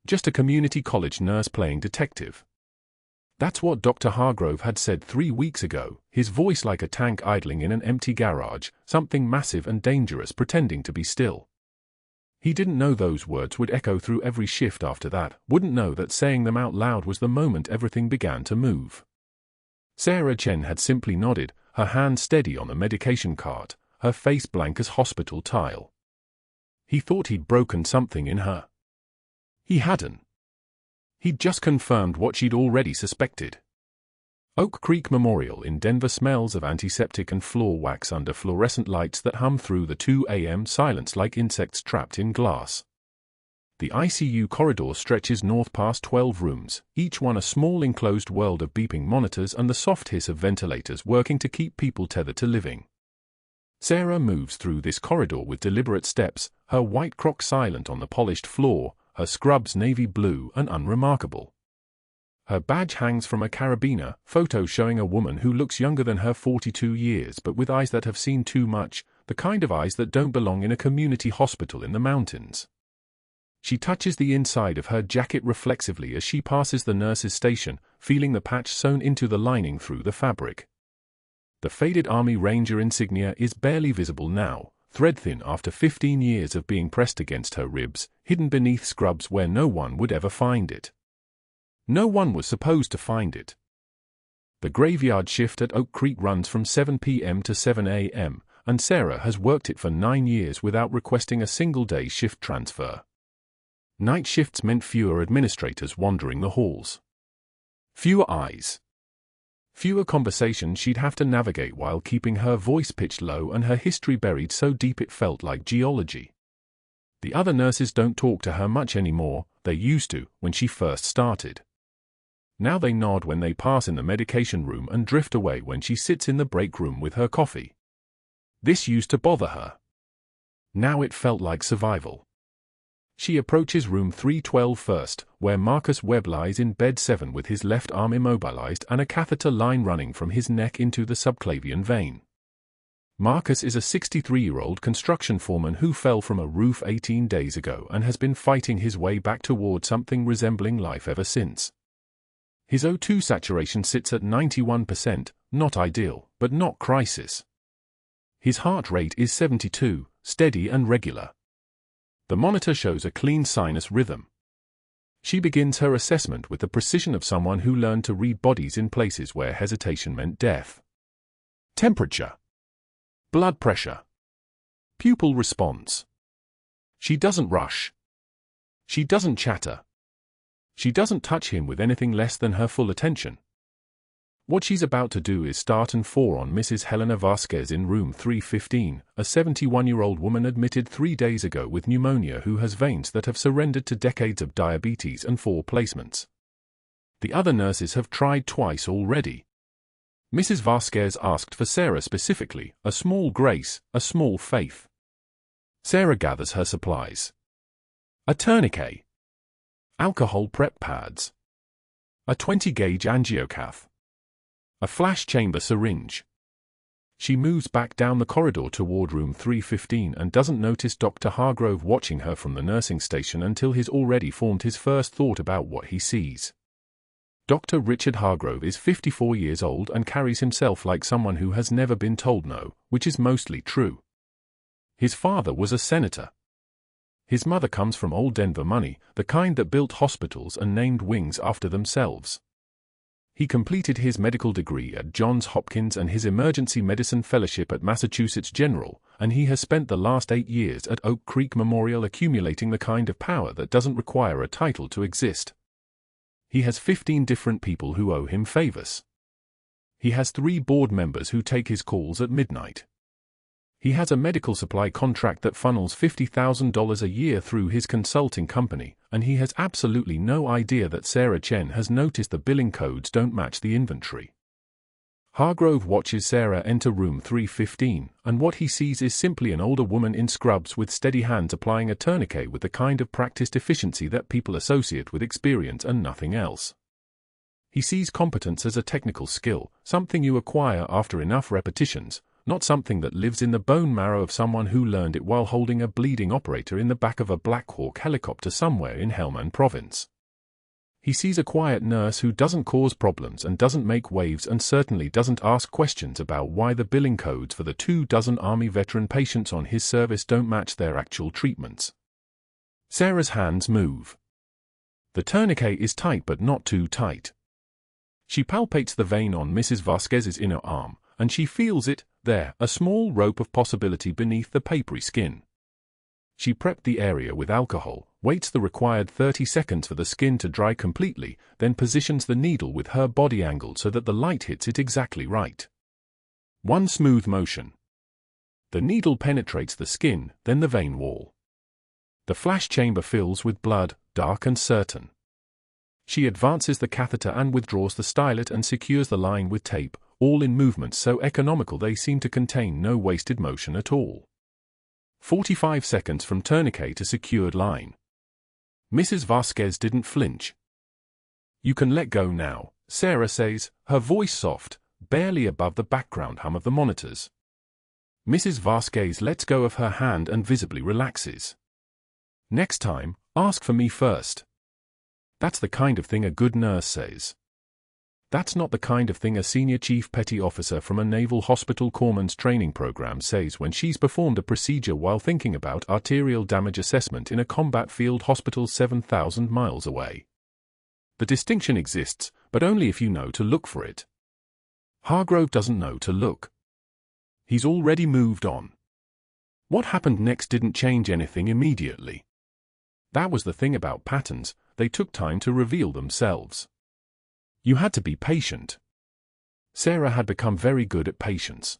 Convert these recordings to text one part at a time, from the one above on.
just a community college nurse playing detective. That's what Dr. Hargrove had said 3 weeks ago, his voice like a tank idling in an empty garage, something massive and dangerous pretending to be still. He didn't know those words would echo through every shift after that, wouldn't know that saying them out loud was the moment everything began to move. Sarah Chen had simply nodded, her hand steady on the medication cart, her face blank as hospital tile. He thought he'd broken something in her. He hadn't. He'd just confirmed what she'd already suspected. Oak Creek Memorial in Denver smells of antiseptic and floor wax under fluorescent lights that hum through the 2 a.m. silence like insects trapped in glass. The ICU corridor stretches north past 12 rooms, each one a small enclosed world of beeping monitors and the soft hiss of ventilators working to keep people tethered to living. Sarah moves through this corridor with deliberate steps, her white Crocs silent on the polished floor, her scrubs navy blue and unremarkable. Her badge hangs from a carabiner, photo showing a woman who looks younger than her 42 years but with eyes that have seen too much, the kind of eyes that don't belong in a community hospital in the mountains. She touches the inside of her jacket reflexively as she passes the nurse's station, feeling the patch sewn into the lining through the fabric. The faded Army Ranger insignia is barely visible now, thread-thin after 15 years of being pressed against her ribs, hidden beneath scrubs where no one would ever find it. No one was supposed to find it. The graveyard shift at Oak Creek runs from 7 p.m. to 7 a.m., and Sarah has worked it for 9 years without requesting a single day shift transfer. Night shifts meant fewer administrators wandering the halls. Fewer eyes. Fewer conversations she'd have to navigate while keeping her voice pitched low and her history buried so deep it felt like geology. The other nurses don't talk to her much anymore, they used to when she first started. Now they nod when they pass in the medication room and drift away when she sits in the break room with her coffee. This used to bother her. Now it felt like survival. She approaches room 312 first, where Marcus Webb lies in bed 7 with his left arm immobilized and a catheter line running from his neck into the subclavian vein. Marcus is a 63-year-old construction foreman who fell from a roof 18 days ago and has been fighting his way back toward something resembling life ever since. His O2 saturation sits at 91%, not ideal, but not crisis. His heart rate is 72, steady and regular. The monitor shows a clean sinus rhythm. She begins her assessment with the precision of someone who learned to read bodies in places where hesitation meant death. Temperature. Blood pressure. Pupil response. She doesn't rush. She doesn't chatter. She doesn't touch him with anything less than her full attention. What she's about to do is start and 4 on Mrs. Helena Vasquez in room 315, a 71-year-old woman admitted 3 days ago with pneumonia who has veins that have surrendered to decades of diabetes and 4 placements. The other nurses have tried twice already. Mrs. Vasquez asked for Sarah specifically, a small grace, a small faith. Sarah gathers her supplies. A tourniquet. Alcohol prep pads. A 20-gauge angiocath. A flash chamber syringe. She moves back down the corridor toward room 315 and doesn't notice Dr. Hargrove watching her from the nursing station until he's already formed his first thought about what he sees. Dr. Richard Hargrove is 54 years old and carries himself like someone who has never been told no, which is mostly true. His father was a senator. His mother comes from old Denver money, the kind that built hospitals and named wings after themselves. He completed his medical degree at Johns Hopkins and his emergency medicine fellowship at Massachusetts General, and he has spent the last 8 years at Oak Creek Memorial accumulating the kind of power that doesn't require a title to exist. He has 15 different people who owe him favors. He has 3 board members who take his calls at midnight. He has a medical supply contract that funnels $50,000 a year through his consulting company, and he has absolutely no idea that Sarah Chen has noticed the billing codes don't match the inventory. Hargrove watches Sarah enter room 315, and what he sees is simply an older woman in scrubs with steady hands applying a tourniquet with the kind of practiced efficiency that people associate with experience and nothing else. He sees competence as a technical skill, something you acquire after enough repetitions, not something that lives in the bone marrow of someone who learned it while holding a bleeding operator in the back of a Black Hawk helicopter somewhere in Helmand province. He sees a quiet nurse who doesn't cause problems and doesn't make waves and certainly doesn't ask questions about why the billing codes for the 24 Army veteran patients on his service don't match their actual treatments. Sarah's hands move. The tourniquet is tight but not too tight. She palpates the vein on Mrs. Vasquez's inner arm, and she feels it, there, a small rope of possibility beneath the papery skin. She prepped the area with alcohol, waits the required 30 seconds for the skin to dry completely, then positions the needle with her body angled so that the light hits it exactly right. One smooth motion. The needle penetrates the skin, then the vein wall. The flash chamber fills with blood, dark and certain. She advances the catheter and withdraws the stylet and secures the line with tape, all in movements so economical they seem to contain no wasted motion at all. 45 seconds from tourniquet to secured line. Mrs. Vasquez didn't flinch. "You can let go now," Sarah says, her voice soft, barely above the background hum of the monitors. Mrs. Vasquez lets go of her hand and visibly relaxes. "Next time, ask for me first." That's the kind of thing a good nurse says. That's not the kind of thing a senior chief petty officer from a naval hospital corpsman's training program says when she's performed a procedure while thinking about arterial damage assessment in a combat field hospital 7,000 miles away. The distinction exists, but only if you know to look for it. Hargrove doesn't know to look. He's already moved on. What happened next didn't change anything immediately. That was the thing about patterns, they took time to reveal themselves. You had to be patient. Sarah had become very good at patience.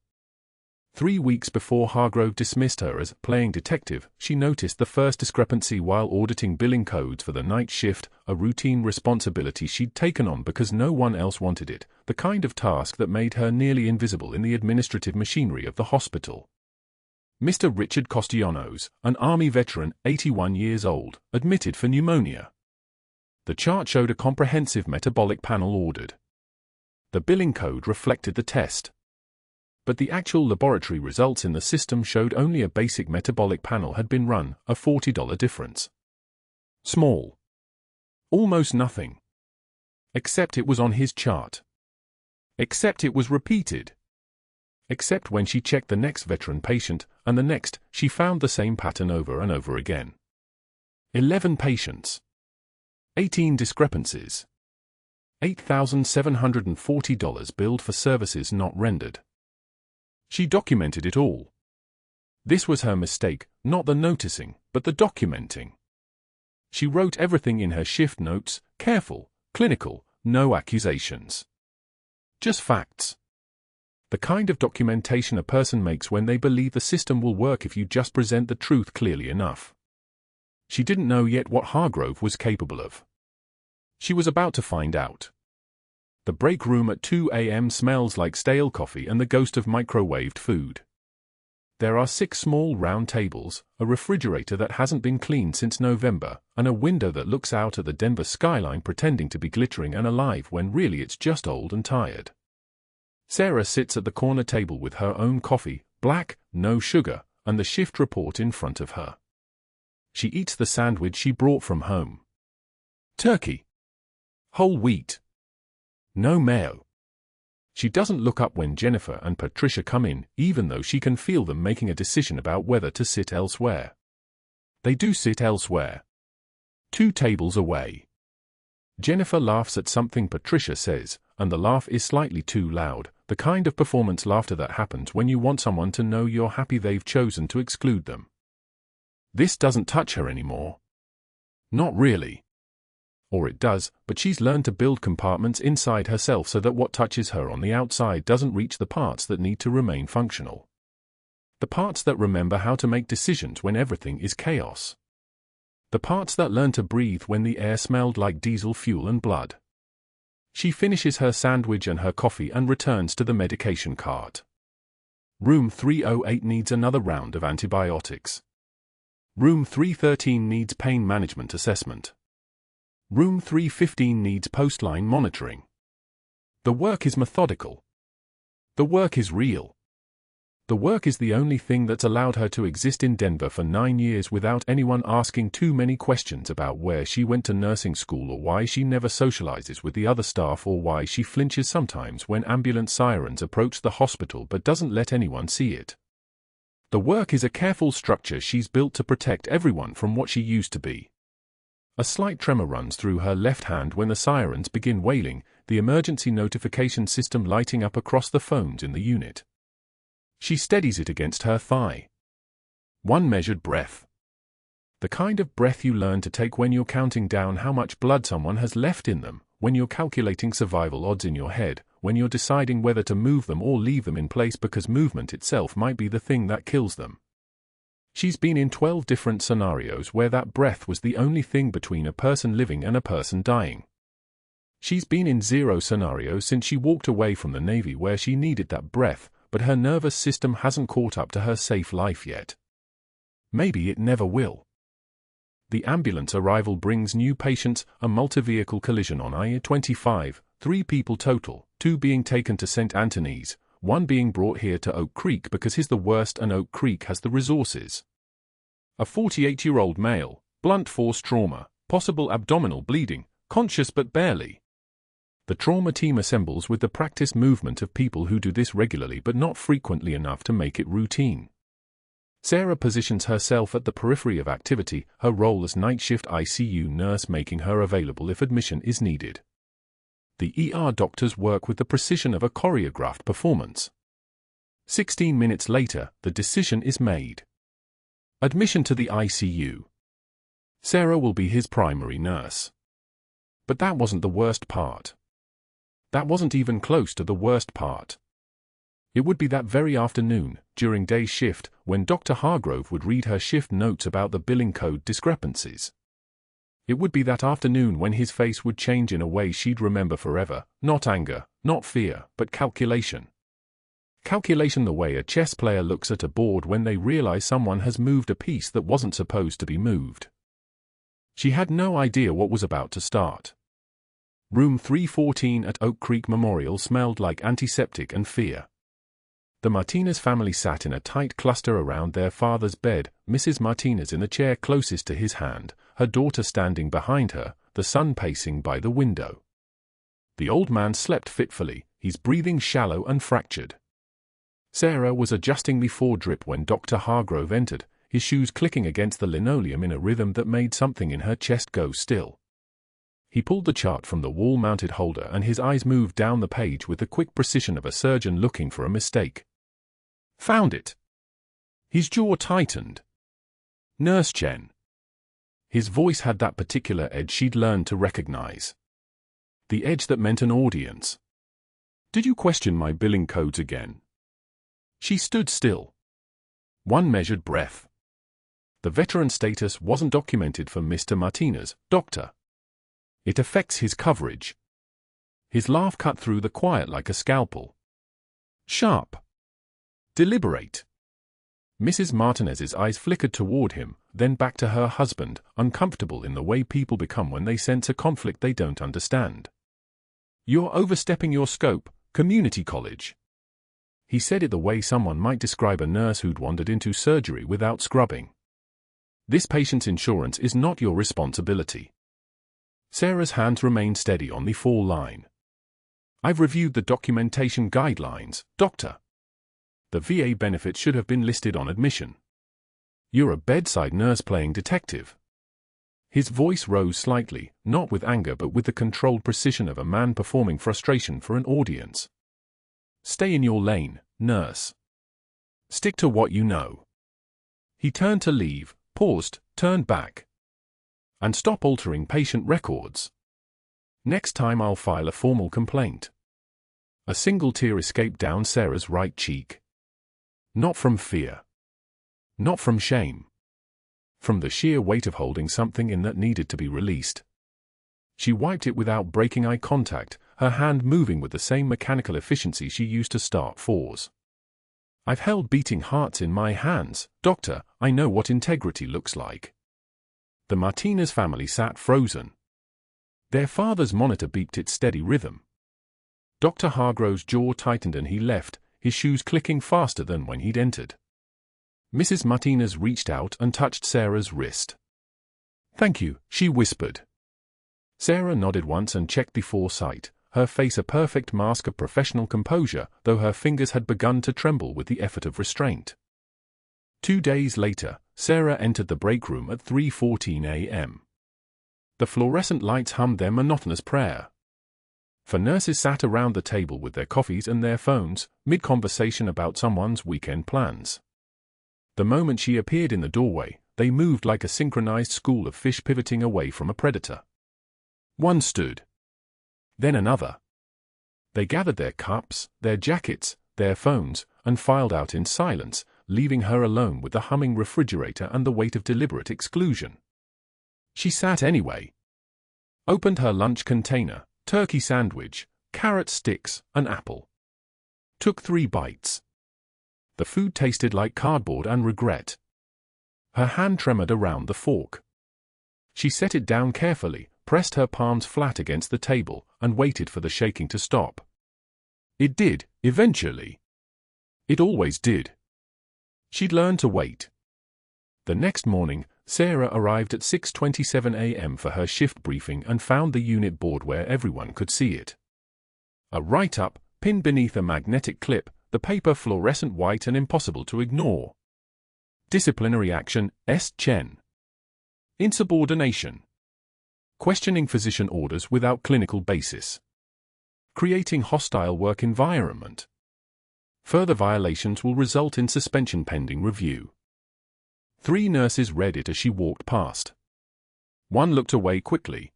3 weeks before Hargrove dismissed her as playing detective, she noticed the first discrepancy while auditing billing codes for the night shift, a routine responsibility she'd taken on because no one else wanted it, the kind of task that made her nearly invisible in the administrative machinery of the hospital. Mr. Richard Costillanos, an Army veteran, 81 years old, admitted for pneumonia. The chart showed a comprehensive metabolic panel ordered. The billing code reflected the test. But the actual laboratory results in the system showed only a basic metabolic panel had been run, a $40 difference. Small. Almost nothing. Except it was on his chart. Except it was repeated. Except when she checked the next veteran patient, and the next, she found the same pattern over and over again. 11 patients. 18 discrepancies. $8,740 billed for services not rendered. She documented it all. This was her mistake, not the noticing, but the documenting. She wrote everything in her shift notes, careful, clinical, no accusations. Just facts. The kind of documentation a person makes when they believe the system will work if you just present the truth clearly enough. She didn't know yet what Hargrove was capable of. She was about to find out. The break room at 2 a.m. smells like stale coffee and the ghost of microwaved food. There are 6 small round tables, a refrigerator that hasn't been cleaned since November, and a window that looks out at the Denver skyline pretending to be glittering and alive when really it's just old and tired. Sarah sits at the corner table with her own coffee, black, no sugar, and the shift report in front of her. She eats the sandwich she brought from home. Turkey. Whole wheat. No mayo. She doesn't look up when Jennifer and Patricia come in, even though she can feel them making a decision about whether to sit elsewhere. They do sit elsewhere. 2 tables away. Jennifer laughs at something Patricia says, and the laugh is slightly too loud, the kind of performance laughter that happens when you want someone to know you're happy they've chosen to exclude them. This doesn't touch her anymore. Not really. Or it does, but she's learned to build compartments inside herself so that what touches her on the outside doesn't reach the parts that need to remain functional. The parts that remember how to make decisions when everything is chaos. The parts that learn to breathe when the air smelled like diesel fuel and blood. She finishes her sandwich and her coffee and returns to the medication cart. Room 308 needs another round of antibiotics. Room 313 needs pain management assessment. Room 315 needs post-line monitoring. The work is methodical. The work is real. The work is the only thing that's allowed her to exist in Denver for 9 years without anyone asking too many questions about where she went to nursing school or why she never socializes with the other staff or why she flinches sometimes when ambulance sirens approach the hospital but doesn't let anyone see it. The work is a careful structure she's built to protect everyone from what she used to be. A slight tremor runs through her left hand when the sirens begin wailing, the emergency notification system lighting up across the phones in the unit. She steadies it against her thigh. One measured breath. The kind of breath you learn to take when you're counting down how much blood someone has left in them, when you're calculating survival odds in your head, when you're deciding whether to move them or leave them in place because movement itself might be the thing that kills them. She's been in 12 different scenarios where that breath was the only thing between a person living and a person dying. She's been in 0 scenarios since she walked away from the Navy where she needed that breath, but her nervous system hasn't caught up to her safe life yet. Maybe it never will. The ambulance arrival brings new patients, a multi-vehicle collision on I-25, 3 people total, 2 being taken to St. Anthony's, 1 being brought here to Oak Creek because he's the worst and Oak Creek has the resources. A 48-year-old male, blunt force trauma, possible abdominal bleeding, conscious but barely. The trauma team assembles with the practiced movement of people who do this regularly but not frequently enough to make it routine. Sarah positions herself at the periphery of activity, her role as night shift ICU nurse making her available if admission is needed. The ER doctors work with the precision of a choreographed performance. 16 minutes later, the decision is made. Admission to the ICU. Sarah will be his primary nurse. But that wasn't the worst part. That wasn't even close to the worst part. It would be that very afternoon, during day shift, when Dr. Hargrove would read her shift notes about the billing code discrepancies. It would be that afternoon when his face would change in a way she'd remember forever, not anger, not fear, but calculation. Calculation, the way a chess player looks at a board when they realize someone has moved a piece that wasn't supposed to be moved. She had no idea what was about to start. Room 314 at Oak Creek Memorial smelled like antiseptic and fear. The Martinez family sat in a tight cluster around their father's bed, Mrs. Martinez in the chair closest to his hand, her daughter standing behind her, the son pacing by the window. The old man slept fitfully, his breathing shallow and fractured. Sarah was adjusting the foredrip when Dr. Hargrove entered, his shoes clicking against the linoleum in a rhythm that made something in her chest go still. He pulled the chart from the wall-mounted holder and his eyes moved down the page with the quick precision of a surgeon looking for a mistake. Found it. His jaw tightened. Nurse Chen. His voice had that particular edge she'd learned to recognize. The edge that meant an audience. Did you question my billing codes again? She stood still. One measured breath. The veteran status wasn't documented for Mr. Martinez, doctor. It affects his coverage. His laugh cut through the quiet like a scalpel. Sharp. Deliberate. Mrs. Martinez's eyes flickered toward him, then back to her husband, uncomfortable in the way people become when they sense a conflict they don't understand. You're overstepping your scope, community college. He said it the way someone might describe a nurse who'd wandered into surgery without scrubbing. This patient's insurance is not your responsibility. Sarah's hands remained steady on the fall line. I've reviewed the documentation guidelines, doctor. The VA benefits should have been listed on admission. You're a bedside nurse playing detective. His voice rose slightly, not with anger but with the controlled precision of a man performing frustration for an audience. Stay in your lane, nurse. Stick to what you know. He turned to leave, paused, turned back. And stop altering patient records. Next time I'll file a formal complaint. A single tear escaped down Sarah's right cheek. Not from fear. Not from shame. From the sheer weight of holding something in that needed to be released. She wiped it without breaking eye contact, her hand moving with the same mechanical efficiency she used to start fours. I've held beating hearts in my hands, doctor, I know what integrity looks like. The Martinez family sat frozen. Their father's monitor beeped its steady rhythm. Dr. Hargrove's jaw tightened and he left, his shoes clicking faster than when he'd entered. Mrs. Martinez reached out and touched Sarah's wrist. "Thank you," she whispered. Sarah nodded once and checked the foresight, her face a perfect mask of professional composure, though her fingers had begun to tremble with the effort of restraint. 2 days later, Sarah entered the break room at 3:14 a.m. The fluorescent lights hummed their monotonous prayer. For nurses sat around the table with their coffees and their phones, mid-conversation about someone's weekend plans. The moment she appeared in the doorway, they moved like a synchronized school of fish pivoting away from a predator. One stood. Then another. They gathered their cups, their jackets, their phones, and filed out in silence, leaving her alone with the humming refrigerator and the weight of deliberate exclusion. She sat anyway. Opened her lunch container, turkey sandwich, carrot sticks, an apple. Took 3 bites. The food tasted like cardboard and regret. Her hand tremored around the fork. She set it down carefully, pressed her palms flat against the table, and waited for the shaking to stop. It did, eventually. It always did. She'd learned to wait. The next morning, Sarah arrived at 6:27 a.m. for her shift briefing and found the unit board where everyone could see it. A write-up, pinned beneath a magnetic clip, the paper fluorescent white and impossible to ignore. Disciplinary action, Chen. Insubordination. Questioning physician orders without clinical basis. Creating hostile work environment. Further violations will result in suspension pending review. 3 nurses read it as she walked past. One looked away quickly.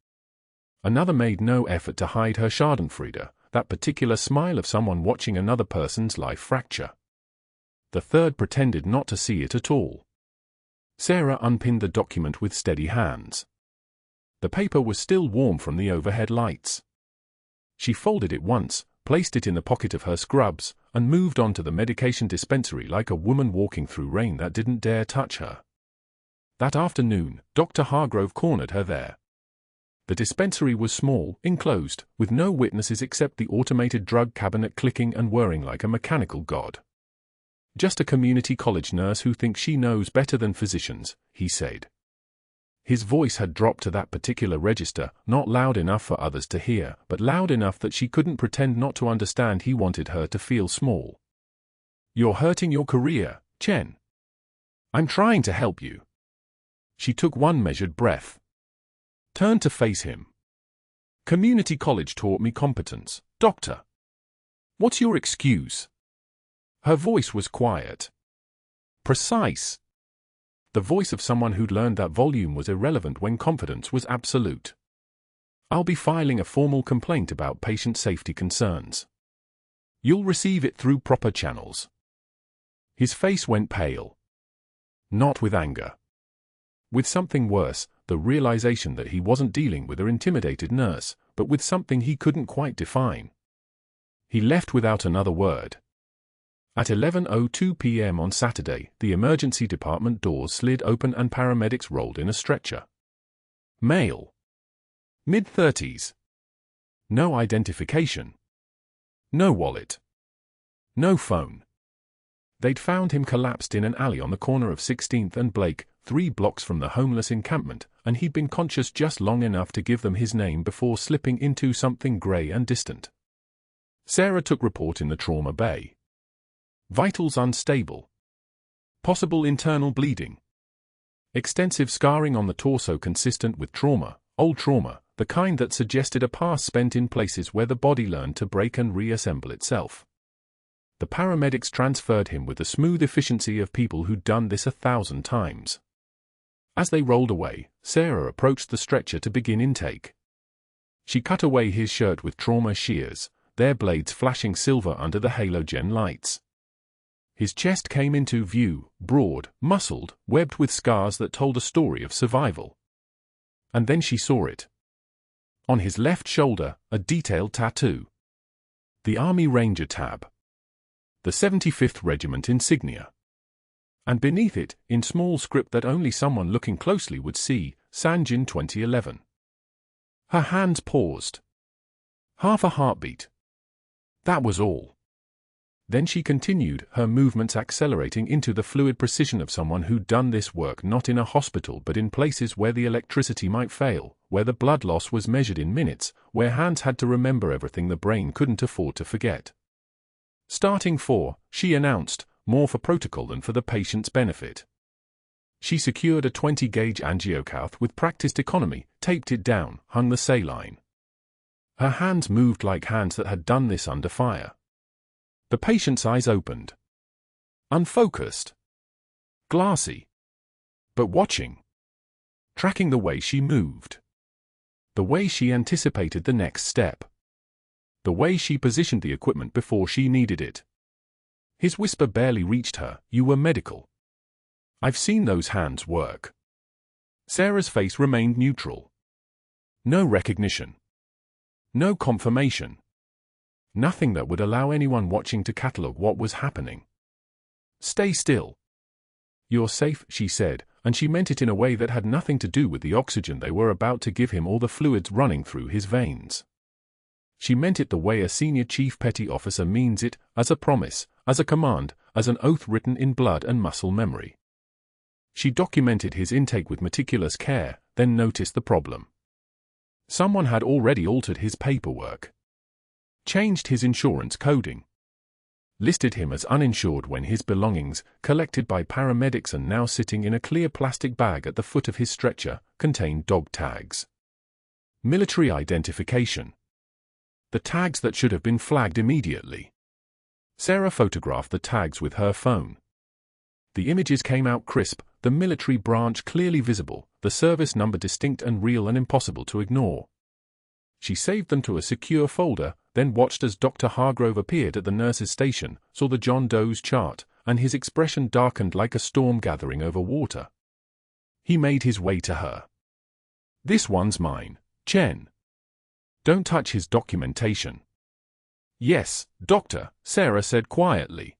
Another made no effort to hide her schadenfreude, that particular smile of someone watching another person's life fracture. The third pretended not to see it at all. Sarah unpinned the document with steady hands. The paper was still warm from the overhead lights. She folded it once, placed it in the pocket of her scrubs, and moved on to the medication dispensary like a woman walking through rain that didn't dare touch her. That afternoon, Dr. Hargrove cornered her there. The dispensary was small, enclosed, with no witnesses except the automated drug cabinet clicking and whirring like a mechanical god. "Just a community college nurse who thinks she knows better than physicians," he said. His voice had dropped to that particular register, not loud enough for others to hear, but loud enough that she couldn't pretend not to understand. He wanted her to feel small. "You're hurting your career, Chen. I'm trying to help you." She took one measured breath. Turned to face him. "Community college taught me competence, doctor. What's your excuse?" Her voice was quiet. Precise. The voice of someone who'd learned that volume was irrelevant when confidence was absolute. "I'll be filing a formal complaint about patient safety concerns. You'll receive it through proper channels." His face went pale. Not with anger. With something worse, the realization that he wasn't dealing with an intimidated nurse, but with something he couldn't quite define. He left without another word. At 11:02 p.m. on Saturday, the emergency department doors slid open and paramedics rolled in a stretcher. Male. Mid-30s. No identification. No wallet. No phone. They'd found him collapsed in an alley on the corner of 16th and Blake, 3 blocks from the homeless encampment, and he'd been conscious just long enough to give them his name before slipping into something grey and distant. Sarah took report in the trauma bay. Vitals unstable. Possible internal bleeding. Extensive scarring on the torso consistent with trauma, old trauma, the kind that suggested a past spent in places where the body learned to break and reassemble itself. The paramedics transferred him with the smooth efficiency of people who'd done this 1,000 times. As they rolled away, Sarah approached the stretcher to begin intake. She cut away his shirt with trauma shears, their blades flashing silver under the halogen lights. His chest came into view, broad, muscled, webbed with scars that told a story of survival. And then she saw it. On his left shoulder, a detailed tattoo. The Army Ranger tab. The 75th Regiment insignia. And beneath it, in small script that only someone looking closely would see, Sanjin 2011. Her hands paused. Half a heartbeat. That was all. Then she continued, her movements accelerating into the fluid precision of someone who'd done this work not in a hospital but in places where the electricity might fail, where the blood loss was measured in minutes, where hands had to remember everything the brain couldn't afford to forget. Starting 4, she announced, more for protocol than for the patient's benefit. She secured a 20-gauge angiocath with practiced economy, taped it down, hung the saline. Her hands moved like hands that had done this under fire. The patient's eyes opened. Unfocused. Glassy. But watching. Tracking the way she moved. The way she anticipated the next step. The way she positioned the equipment before she needed it. His whisper barely reached her, "You were medical. I've seen those hands work." Sarah's face remained neutral. No recognition. No confirmation. Nothing that would allow anyone watching to catalogue what was happening. "Stay still. You're safe," she said, and she meant it in a way that had nothing to do with the oxygen they were about to give him or the fluids running through his veins. She meant it the way a senior chief petty officer means it, as a promise, as a command, as an oath written in blood and muscle memory. She documented his intake with meticulous care, then noticed the problem. Someone had already altered his paperwork. Changed his insurance coding. Listed him as uninsured when his belongings, collected by paramedics and now sitting in a clear plastic bag at the foot of his stretcher, contained dog tags. Military identification. The tags that should have been flagged immediately. Sarah photographed the tags with her phone. The images came out crisp, the military branch clearly visible, the service number distinct and real and impossible to ignore. She saved them to a secure folder, then watched as Dr. Hargrove appeared at the nurse's station, saw the John Doe's chart, and his expression darkened like a storm gathering over water. He made his way to her. "This one's mine, Chen. Don't touch his documentation." "Yes, doctor," Sarah said quietly.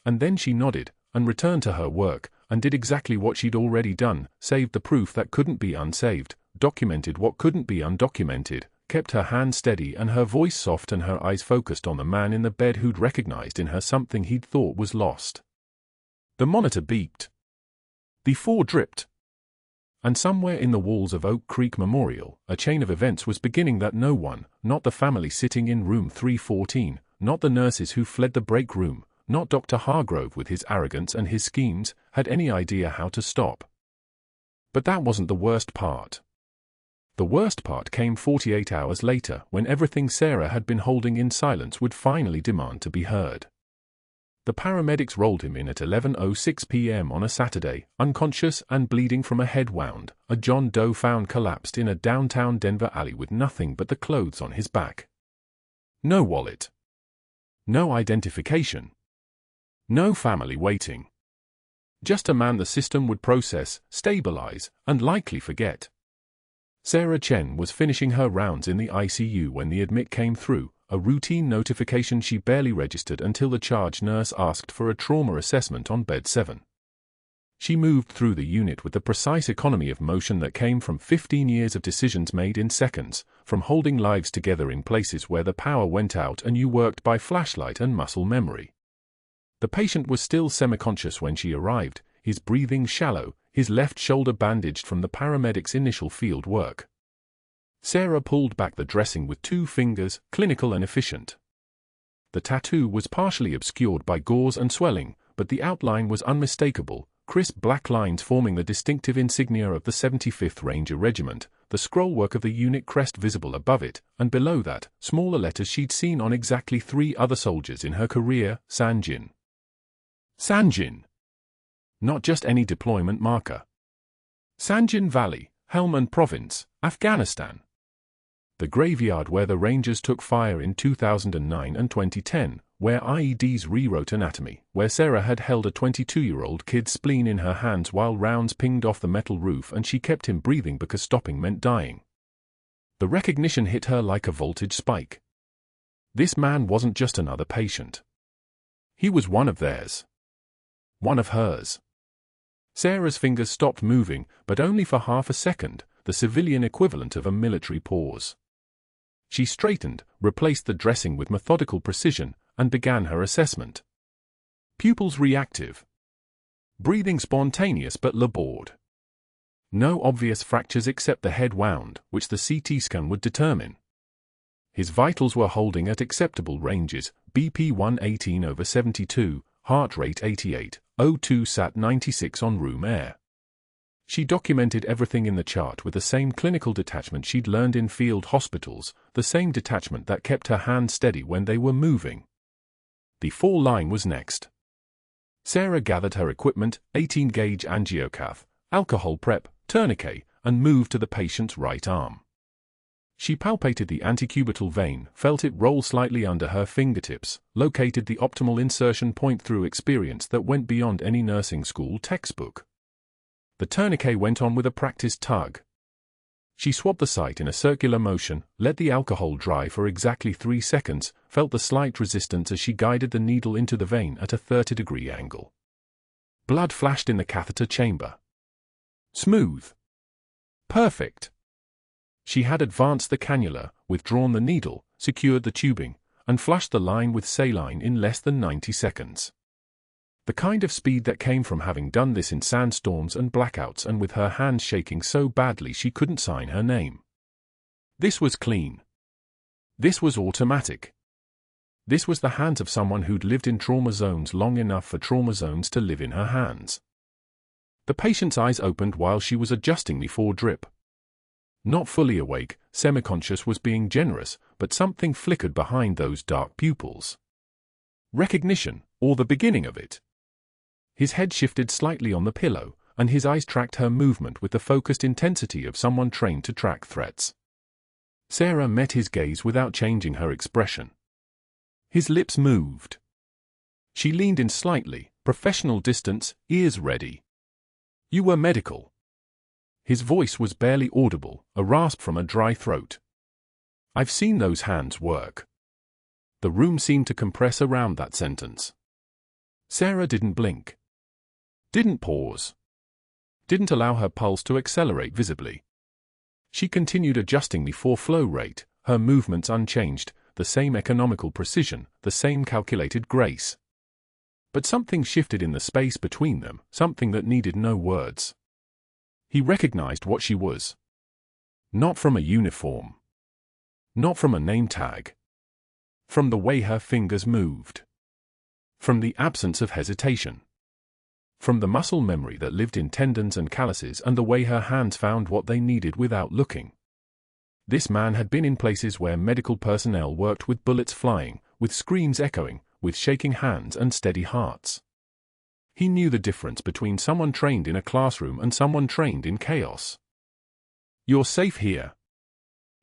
And then she nodded, and returned to her work, and did exactly what she'd already done, saved the proof that couldn't be unsaved, documented what couldn't be undocumented, kept her hand steady and her voice soft and her eyes focused on the man in the bed who'd recognized in her something he'd thought was lost. The monitor beeped. The 4 dripped. And somewhere in the walls of Oak Creek Memorial, a chain of events was beginning that no one, not the family sitting in room 314, not the nurses who fled the break room, not Dr. Hargrove with his arrogance and his schemes, had any idea how to stop. But that wasn't the worst part. The worst part came 48 hours later, when everything Sarah had been holding in silence would finally demand to be heard. The paramedics rolled him in at 11:06 p.m. on a Saturday, unconscious and bleeding from a head wound, a John Doe found collapsed in a downtown Denver alley with nothing but the clothes on his back. No wallet. No identification. No family waiting. Just a man the system would process, stabilize, and likely forget. Sarah Chen was finishing her rounds in the ICU when the admit came through, a routine notification she barely registered until the charge nurse asked for a trauma assessment on bed 7. She moved through the unit with the precise economy of motion that came from 15 years of decisions made in seconds, from holding lives together in places where the power went out and you worked by flashlight and muscle memory. The patient was still semi-conscious when she arrived, his breathing shallow, his left shoulder bandaged from the paramedics' initial field work. Sarah pulled back the dressing with 2 fingers, clinical and efficient. The tattoo was partially obscured by gauze and swelling, but the outline was unmistakable, crisp black lines forming the distinctive insignia of the 75th Ranger Regiment, the scrollwork of the unit crest visible above it, and below that, smaller letters she'd seen on exactly 3 other soldiers in her career, Sanjin. Sanjin. Not just any deployment marker. Sanjin Valley, Helmand Province, Afghanistan. The graveyard where the Rangers took fire in 2009 and 2010, where IEDs rewrote anatomy, where Sarah had held a 22-year-old kid's spleen in her hands while rounds pinged off the metal roof and she kept him breathing because stopping meant dying. The recognition hit her like a voltage spike. This man wasn't just another patient. He was one of theirs. One of hers. Sarah's fingers stopped moving, but only for half a second, the civilian equivalent of a military pause. She straightened, replaced the dressing with methodical precision, and began her assessment. Pupils reactive. Breathing spontaneous but labored. No obvious fractures except the head wound, which the CT scan would determine. His vitals were holding at acceptable ranges, BP 118/72, heart rate 88, O2 sat 96 on room air. She documented everything in the chart with the same clinical detachment she'd learned in field hospitals, the same detachment that kept her hands steady when they were moving. The fall line was next. Sarah gathered her equipment, 18-gauge angiocath, alcohol prep, tourniquet, and moved to the patient's right arm. She palpated the antecubital vein, felt it roll slightly under her fingertips, located the optimal insertion point through experience that went beyond any nursing school textbook. The tourniquet went on with a practiced tug. She swabbed the site in a circular motion, let the alcohol dry for exactly 3 seconds, felt the slight resistance as she guided the needle into the vein at a 30-degree angle. Blood flashed in the catheter chamber. Smooth. Perfect. She had advanced the cannula, withdrawn the needle, secured the tubing, and flushed the line with saline in less than 90 seconds. The kind of speed that came from having done this in sandstorms and blackouts and with her hands shaking so badly she couldn't sign her name. This was clean. This was automatic. This was the hands of someone who'd lived in trauma zones long enough for trauma zones to live in her hands. The patient's eyes opened while she was adjusting the fore-drip. Not fully awake, semi-conscious was being generous, but something flickered behind those dark pupils. Recognition, or the beginning of it. His head shifted slightly on the pillow, and his eyes tracked her movement with the focused intensity of someone trained to track threats. Sarah met his gaze without changing her expression. His lips moved. She leaned in slightly, professional distance, ears ready. "You were medical." His voice was barely audible, a rasp from a dry throat. "I've seen those hands work." The room seemed to compress around that sentence. Sarah didn't blink. Didn't pause. Didn't allow her pulse to accelerate visibly. She continued adjusting the flow rate, her movements unchanged, the same economical precision, the same calculated grace. But something shifted in the space between them, something that needed no words. He recognized what she was. Not from a uniform. Not from a name tag. From the way her fingers moved. From the absence of hesitation. From the muscle memory that lived in tendons and calluses and the way her hands found what they needed without looking. This man had been in places where medical personnel worked with bullets flying, with screams echoing, with shaking hands and steady hearts. He knew the difference between someone trained in a classroom and someone trained in chaos. "You're safe here."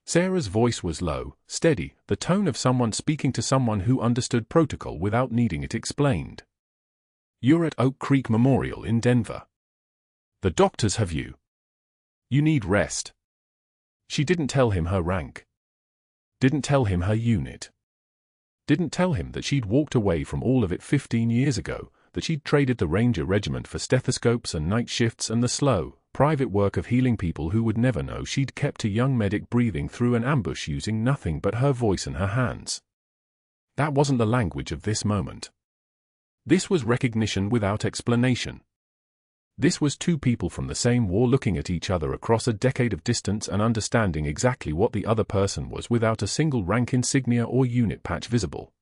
Sarah's voice was low, steady, the tone of someone speaking to someone who understood protocol without needing it explained. "You're at Oak Creek Memorial in Denver. The doctors have you. You need rest." She didn't tell him her rank. Didn't tell him her unit. Didn't tell him that she'd walked away from all of it 15 years ago, that she'd traded the Ranger Regiment for stethoscopes and night shifts and the slow, private work of healing people who would never know she'd kept a young medic breathing through an ambush using nothing but her voice and her hands. That wasn't the language of this moment. This was recognition without explanation. This was two people from the same war looking at each other across a decade of distance and understanding exactly what the other person was without a single rank insignia or unit patch visible.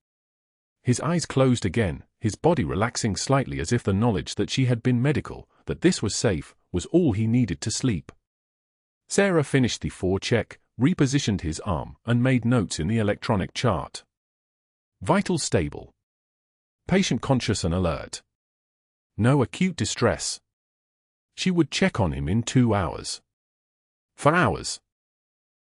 His eyes closed again, his body relaxing slightly as if the knowledge that she had been medical, that this was safe, was all he needed to sleep. Sarah finished the forecheck, repositioned his arm, and made notes in the electronic chart. Vital stable. Patient conscious and alert. No acute distress. She would check on him in 2 hours. For hours.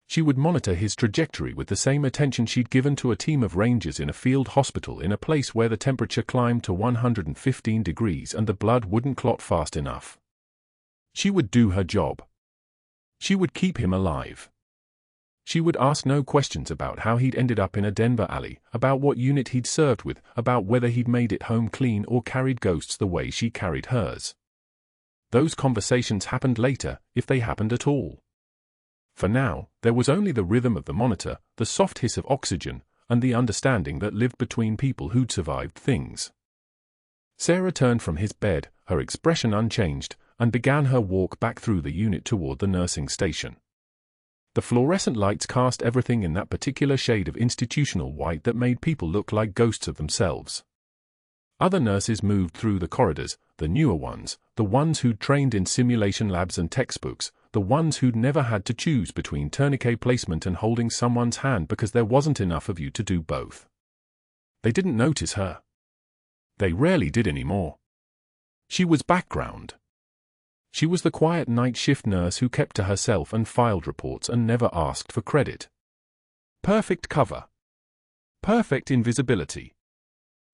She would monitor his trajectory with the same attention she'd given to a team of rangers in a field hospital in a place where the temperature climbed to 115 degrees and the blood wouldn't clot fast enough. She would do her job. She would keep him alive. She would ask no questions about how he'd ended up in a Denver alley, about what unit he'd served with, about whether he'd made it home clean or carried ghosts the way she carried hers. Those conversations happened later, if they happened at all. For now, there was only the rhythm of the monitor, the soft hiss of oxygen, and the understanding that lived between people who'd survived things. Sarah turned from his bed, her expression unchanged, and began her walk back through the unit toward the nursing station. The fluorescent lights cast everything in that particular shade of institutional white that made people look like ghosts of themselves. Other nurses moved through the corridors, the newer ones, the ones who'd trained in simulation labs and textbooks, the ones who'd never had to choose between tourniquet placement and holding someone's hand because there wasn't enough of you to do both. They didn't notice her. They rarely did anymore. She was background. She was the quiet night shift nurse who kept to herself and filed reports and never asked for credit. Perfect cover. Perfect invisibility.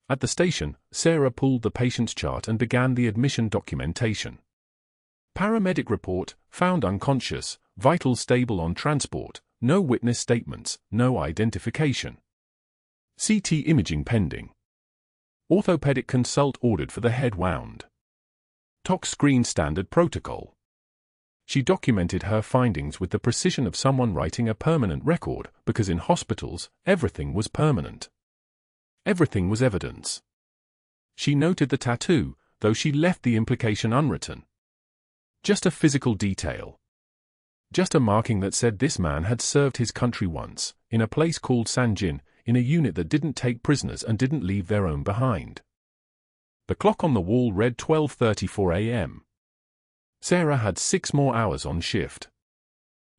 At the station, Sarah pulled the patient's chart and began the admission documentation. Paramedic report, found unconscious, vitals stable on transport, no witness statements, no identification. CT imaging pending. Orthopedic consult ordered for the head wound. Tox screen standard protocol. She documented her findings with the precision of someone writing a permanent record, because in hospitals, everything was permanent. Everything was evidence. She noted the tattoo, though she left the implication unwritten. Just a physical detail. Just a marking that said this man had served his country once, in a place called Sanjin, in a unit that didn't take prisoners and didn't leave their own behind. The clock on the wall read 12:34 a.m. Sarah had 6 more hours on shift.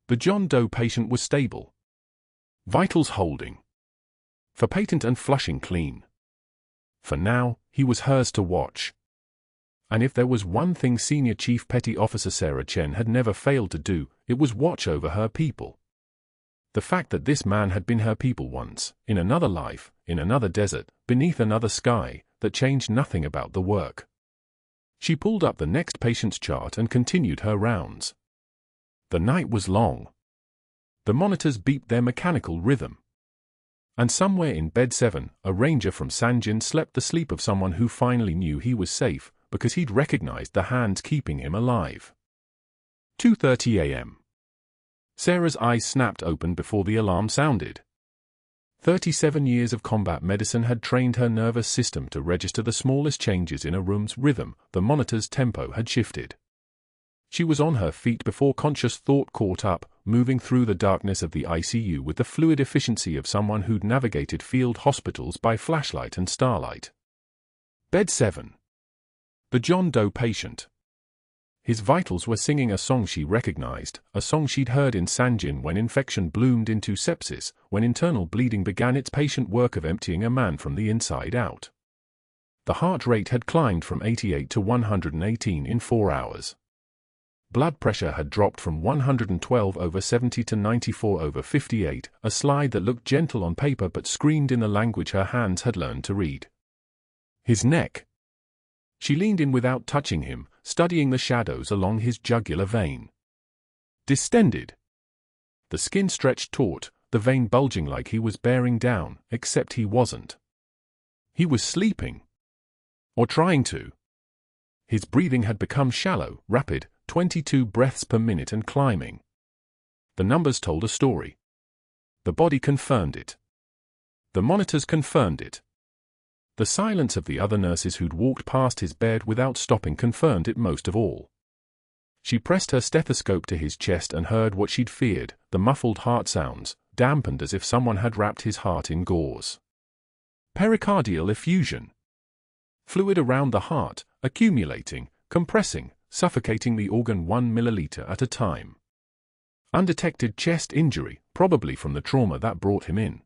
The John Doe patient was stable. Vitals holding. For patent and flushing clean. For now, he was hers to watch. And if there was one thing Senior Chief Petty Officer Sarah Chen had never failed to do, it was watch over her people. The fact that this man had been her people once, in another life, in another desert, beneath another sky, that changed nothing about the work. She pulled up the next patient's chart and continued her rounds. The night was long. The monitors beeped their mechanical rhythm. And somewhere in bed 7, a ranger from Sanjin slept the sleep of someone who finally knew he was safe, because he'd recognized the hands keeping him alive. 2:30 a.m. Sarah's eyes snapped open before the alarm sounded. 37 years of combat medicine had trained her nervous system to register the smallest changes in a room's rhythm. The monitor's tempo had shifted. She was on her feet before conscious thought caught up, moving through the darkness of the ICU with the fluid efficiency of someone who'd navigated field hospitals by flashlight and starlight. Bed 7. The John Doe patient. His vitals were singing a song she recognized, a song she'd heard in Sanjin when infection bloomed into sepsis, when internal bleeding began its patient work of emptying a man from the inside out. The heart rate had climbed from 88 to 118 in 4 hours. Blood pressure had dropped from 112/70 to 94/58, a slide that looked gentle on paper but screamed in the language her hands had learned to read. His neck. She leaned in without touching him, studying the shadows along his jugular vein. Distended. The skin stretched taut, the vein bulging like he was bearing down, except he wasn't. He was sleeping. Or trying to. His breathing had become shallow, rapid, 22 breaths per minute and climbing. The numbers told a story. The body confirmed it. The monitors confirmed it. The silence of the other nurses who'd walked past his bed without stopping confirmed it most of all. She pressed her stethoscope to his chest and heard what she'd feared, the muffled heart sounds, dampened as if someone had wrapped his heart in gauze. Pericardial effusion. Fluid around the heart, accumulating, compressing, suffocating the organ 1 milliliter at a time. Undetected chest injury, probably from the trauma that brought him in.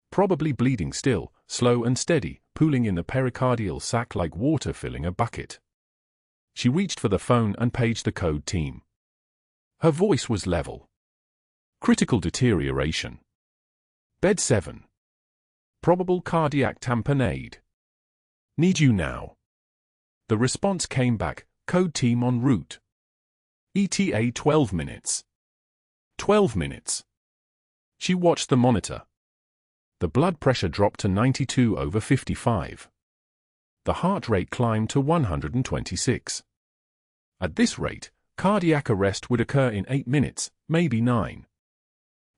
Probably bleeding still, slow and steady, pooling in the pericardial sac like water filling a bucket. She reached for the phone and paged the code team. Her voice was level. Critical deterioration. Bed 7. Probable cardiac tamponade. Need you now. The response came back, code team en route. ETA 12 minutes. 12 minutes. She watched the monitor. The blood pressure dropped to 92/55. The heart rate climbed to 126. At this rate, cardiac arrest would occur in 8 minutes, maybe 9.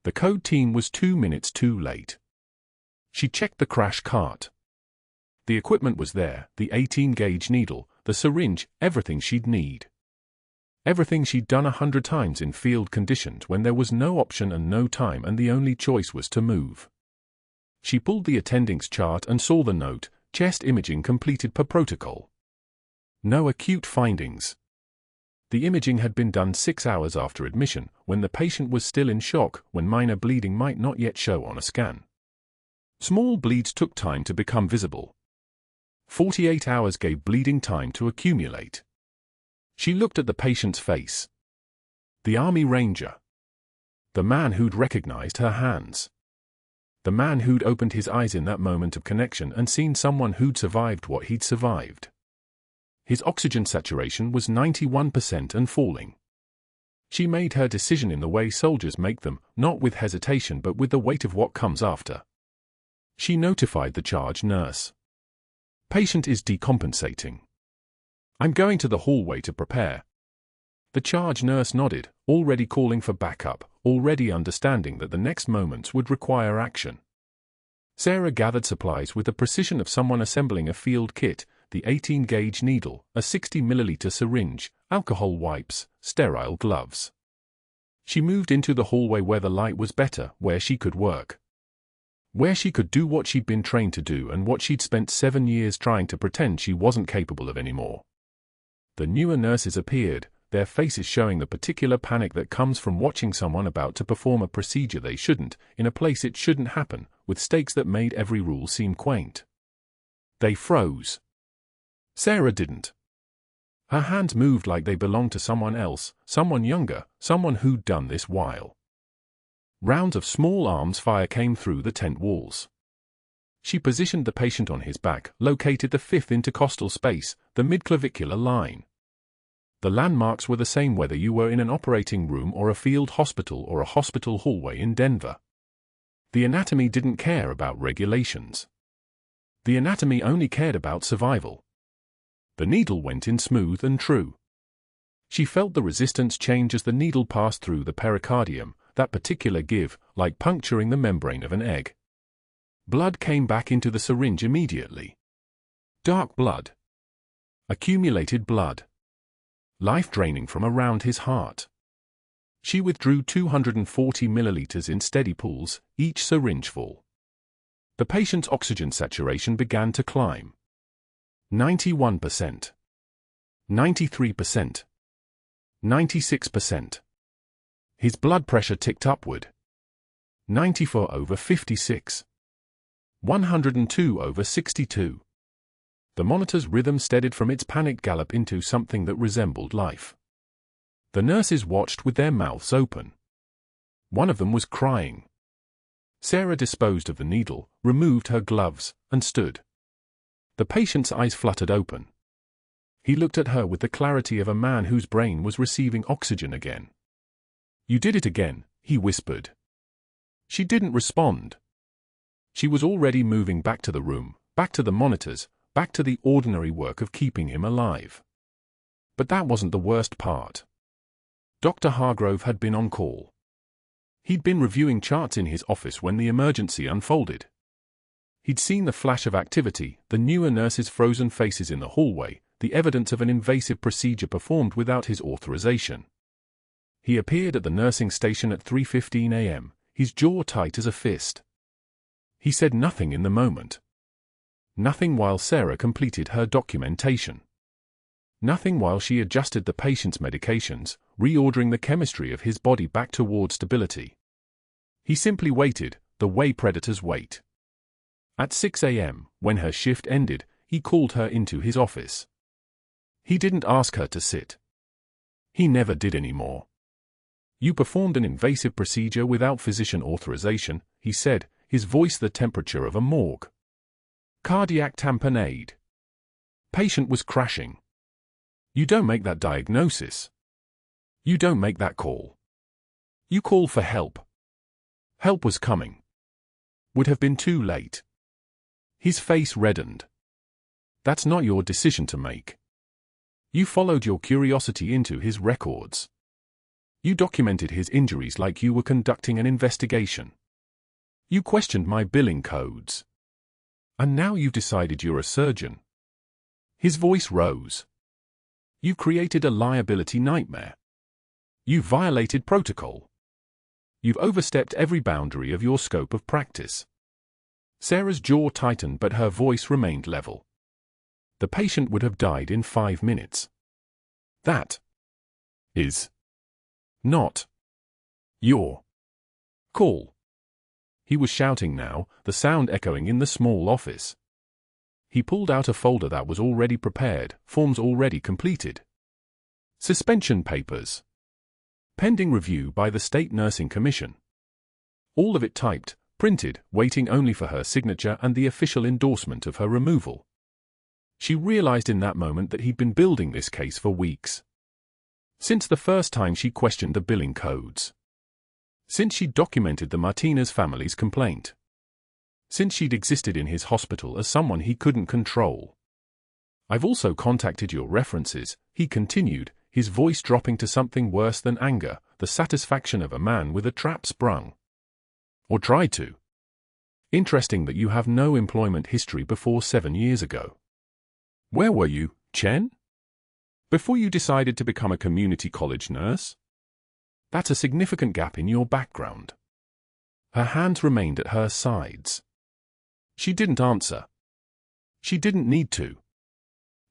The code team was 2 minutes too late. She checked the crash cart. The equipment was there, the 18-gauge needle, the syringe, everything she'd need. Everything she'd done 100 times in field conditions when there was no option and no time and the only choice was to move. She pulled the attendings chart and saw the note, chest imaging completed per protocol. No acute findings. The imaging had been done 6 hours after admission, when the patient was still in shock, when minor bleeding might not yet show on a scan. Small bleeds took time to become visible. 48 hours gave bleeding time to accumulate. She looked at the patient's face. The Army Ranger. The man who'd recognized her hands. The man who'd opened his eyes in that moment of connection and seen someone who'd survived what he'd survived. His oxygen saturation was 91% and falling. She made her decision in the way soldiers make them, not with hesitation but with the weight of what comes after. She notified the charge nurse. Patient is decompensating. I'm going to the hallway to prepare. The charge nurse nodded, already calling for backup, already understanding that the next moments would require action. Sarah gathered supplies with the precision of someone assembling a field kit, the 18-gauge needle, a 60-milliliter syringe, alcohol wipes, sterile gloves. She moved into the hallway where the light was better, where she could work. Where she could do what she'd been trained to do and what she'd spent 7 years trying to pretend she wasn't capable of anymore. The newer nurses appeared, their faces showing the particular panic that comes from watching someone about to perform a procedure they shouldn't, in a place it shouldn't happen, with stakes that made every rule seem quaint. They froze. Sarah didn't. Her hands moved like they belonged to someone else, someone younger, someone who'd done this while. Rounds of small arms fire came through the tent walls. She positioned the patient on his back, located the fifth intercostal space, the midclavicular line. The landmarks were the same whether you were in an operating room or a field hospital or a hospital hallway in Denver. The anatomy didn't care about regulations. The anatomy only cared about survival. The needle went in smooth and true. She felt the resistance change as the needle passed through the pericardium, that particular give, like puncturing the membrane of an egg. Blood came back into the syringe immediately. Dark blood. Accumulated blood. Life draining from around his heart. She withdrew 240 milliliters in steady pulls, each syringe full. The patient's oxygen saturation began to climb. 91%. 93%. 96%. His blood pressure ticked upward. 94/56. 102/62. The monitor's rhythm steadied from its panicked gallop into something that resembled life. The nurses watched with their mouths open. One of them was crying. Sarah disposed of the needle, removed her gloves, and stood. The patient's eyes fluttered open. He looked at her with the clarity of a man whose brain was receiving oxygen again. "You did it again," he whispered. She didn't respond. She was already moving back to the room, back to the monitors, back to the ordinary work of keeping him alive. But that wasn't the worst part. Dr. Hargrove had been on call. He'd been reviewing charts in his office when the emergency unfolded. He'd seen the flash of activity, the newer nurses' frozen faces in the hallway, the evidence of an invasive procedure performed without his authorization. He appeared at the nursing station at 3:15 a.m., his jaw tight as a fist. He said nothing in the moment. Nothing while Sarah completed her documentation. Nothing while she adjusted the patient's medications, reordering the chemistry of his body back toward stability. He simply waited, the way predators wait. At 6 a.m., when her shift ended, he called her into his office. He didn't ask her to sit. He never did anymore. "You performed an invasive procedure without physician authorization," he said, his voice the temperature of a morgue. "Cardiac tamponade. Patient was crashing. You don't make that diagnosis. You don't make that call. You call for help. Help was coming. Would have been too late." His face reddened. "That's not your decision to make. You followed your curiosity into his records. You documented his injuries like you were conducting an investigation. You questioned my billing codes. And now you've decided you're a surgeon. His voice rose. You created a liability nightmare. You violated protocol. You've overstepped every boundary of your scope of practice. Sarah's jaw tightened, but her voice remained level. The patient would have died in 5 minutes. That is not your call. He was shouting now, the sound echoing in the small office. He pulled out a folder that was already prepared, forms already completed. Suspension papers. Pending review by the State Nursing Commission. All of it typed, printed, waiting only for her signature and the official endorsement of her removal. She realized in that moment that he'd been building this case for weeks. Since the first time she questioned the billing codes. Since she'd documented the Martinez family's complaint. Since she'd existed in his hospital as someone he couldn't control. I've also contacted your references, he continued, his voice dropping to something worse than anger, the satisfaction of a man with a trap sprung. Or tried to. Interesting that you have no employment history before 7 years ago. Where were you, Chen? Before you decided to become a community college nurse? That's a significant gap in your background. Her hands remained at her sides. She didn't answer. She didn't need to.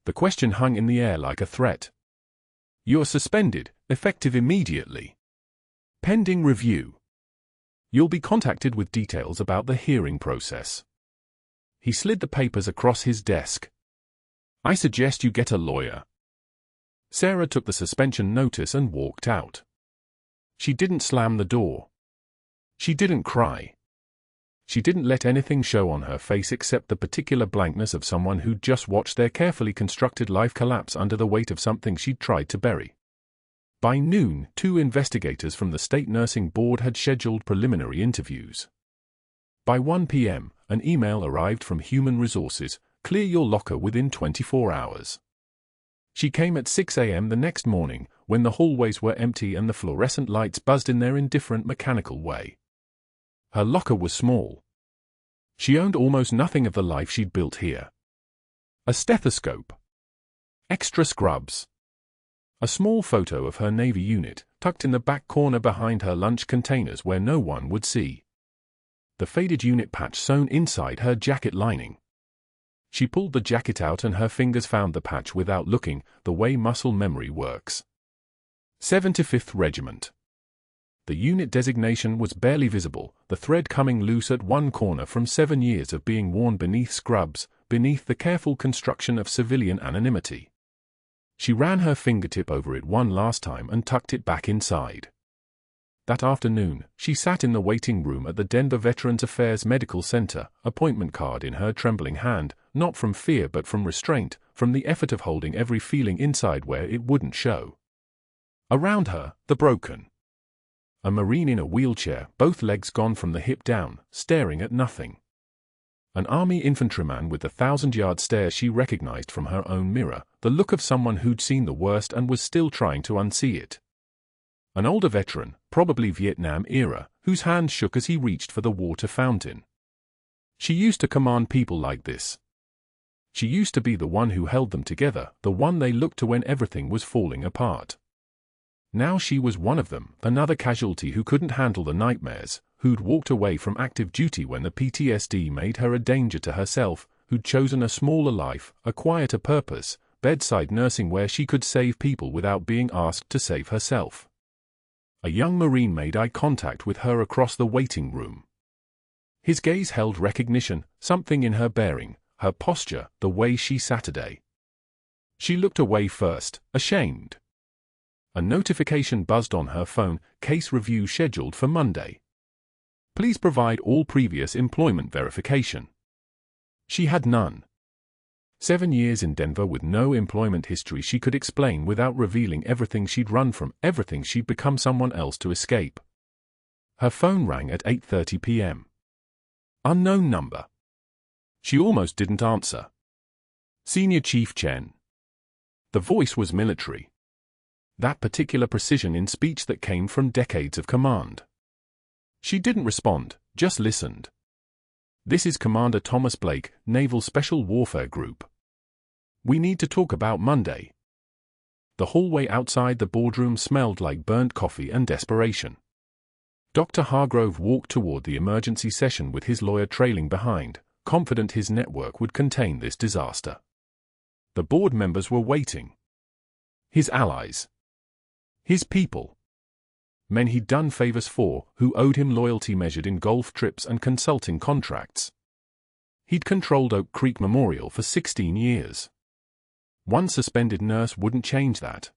The question hung in the air like a threat. You're suspended, effective immediately. Pending review. You'll be contacted with details about the hearing process. He slid the papers across his desk. I suggest you get a lawyer. Sarah took the suspension notice and walked out. She didn't slam the door. She didn't cry. She didn't let anything show on her face except the particular blankness of someone who'd just watched their carefully constructed life collapse under the weight of something she'd tried to bury. By noon, 2 investigators from the State Nursing Board had scheduled preliminary interviews. By 1 p.m., an email arrived from Human Resources, clear your locker within 24 hours. She came at 6 a.m. the next morning, when the hallways were empty and the fluorescent lights buzzed in their indifferent mechanical way. Her locker was small. She owned almost nothing of the life she'd built here. A stethoscope. Extra scrubs. A small photo of her Navy unit, tucked in the back corner behind her lunch containers where no one would see. The faded unit patch sewn inside her jacket lining. She pulled the jacket out and her fingers found the patch without looking, the way muscle memory works. 75th Regiment. The unit designation was barely visible, the thread coming loose at one corner from 7 years of being worn beneath scrubs, beneath the careful construction of civilian anonymity. She ran her fingertip over it one last time and tucked it back inside. That afternoon, she sat in the waiting room at the Denver Veterans Affairs Medical Center, appointment card in her trembling hand, not from fear but from restraint, from the effort of holding every feeling inside where it wouldn't show. Around her, the broken. A Marine in a wheelchair, both legs gone from the hip down, staring at nothing. An Army infantryman with the 1,000-yard stare she recognized from her own mirror, the look of someone who'd seen the worst and was still trying to unsee it. An older veteran, probably Vietnam era, whose hand shook as he reached for the water fountain. She used to command people like this. She used to be the one who held them together, the one they looked to when everything was falling apart. Now she was one of them, another casualty who couldn't handle the nightmares, who'd walked away from active duty when the PTSD made her a danger to herself, who'd chosen a smaller life, a quieter purpose, bedside nursing where she could save people without being asked to save herself. A young Marine made eye contact with her across the waiting room. His gaze held recognition, something in her bearing, her posture, the way she sat today. She looked away first, ashamed. A notification buzzed on her phone, case review scheduled for Monday. Please provide all previous employment verification. She had none. 7 years in Denver with no employment history she could explain without revealing everything she'd run from, everything she'd become someone else to escape. Her phone rang at 8:30 p.m. Unknown number. She almost didn't answer. Senior Chief Chen. The voice was military. That particular precision in speech that came from decades of command. She didn't respond, just listened. This is Commander Thomas Blake, Naval Special Warfare Group. We need to talk about Monday. The hallway outside the boardroom smelled like burnt coffee and desperation. Dr. Hargrove walked toward the emergency session with his lawyer trailing behind, confident his network would contain this disaster. The board members were waiting. His allies. His people. Men he'd done favors for, who owed him loyalty measured in golf trips and consulting contracts. He'd controlled Oak Creek Memorial for 16 years. One suspended nurse wouldn't change that.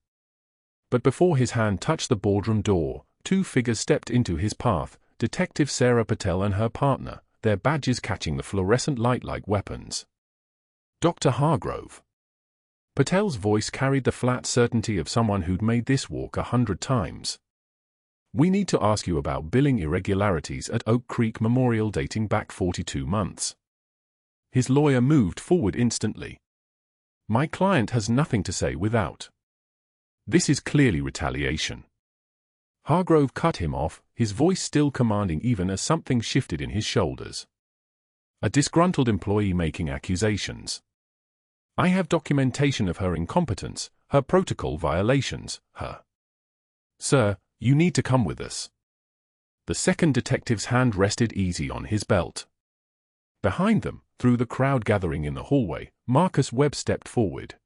But before his hand touched the boardroom door, two figures stepped into his path, Detective Sarah Patel and her partner, their badges catching the fluorescent light like weapons. Dr. Hargrove. Patel's voice carried the flat certainty of someone who'd made this walk 100 times. We need to ask you about billing irregularities at Oak Creek Memorial dating back 42 months. His lawyer moved forward instantly. My client has nothing to say without. This is clearly retaliation. Hargrove cut him off, his voice still commanding even as something shifted in his shoulders. A disgruntled employee making accusations. I have documentation of her incompetence, her protocol violations, her. Sir, you need to come with us. The second detective's hand rested easy on his belt. Behind them, through the crowd gathering in the hallway, Marcus Webb stepped forward.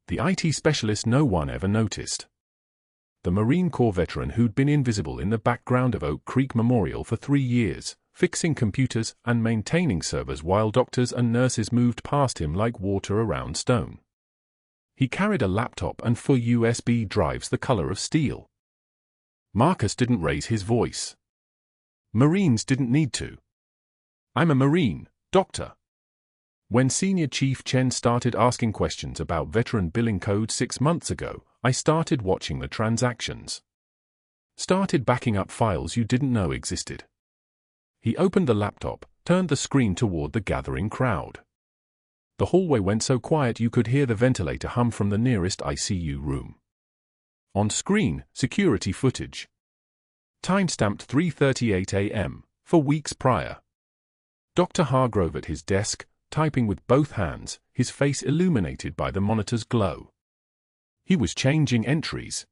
The IT specialist no one ever noticed. The Marine Corps veteran who'd been invisible in the background of Oak Creek Memorial for 3 years, fixing computers and maintaining servers while doctors and nurses moved past him like water around stone. He carried a laptop and 4 USB drives the color of steel. Marcus didn't raise his voice. Marines didn't need to. I'm a Marine, Doctor. When Senior Chief Chen started asking questions about veteran billing code 6 months ago, I started watching the transactions. Started backing up files you didn't know existed. He opened the laptop, turned the screen toward the gathering crowd. The hallway went so quiet you could hear the ventilator hum from the nearest ICU room. On screen, security footage. Timestamped 3:38 a.m., for weeks prior. Dr. Hargrove at his desk, typing with both hands, his face illuminated by the monitor's glow. He was changing entries.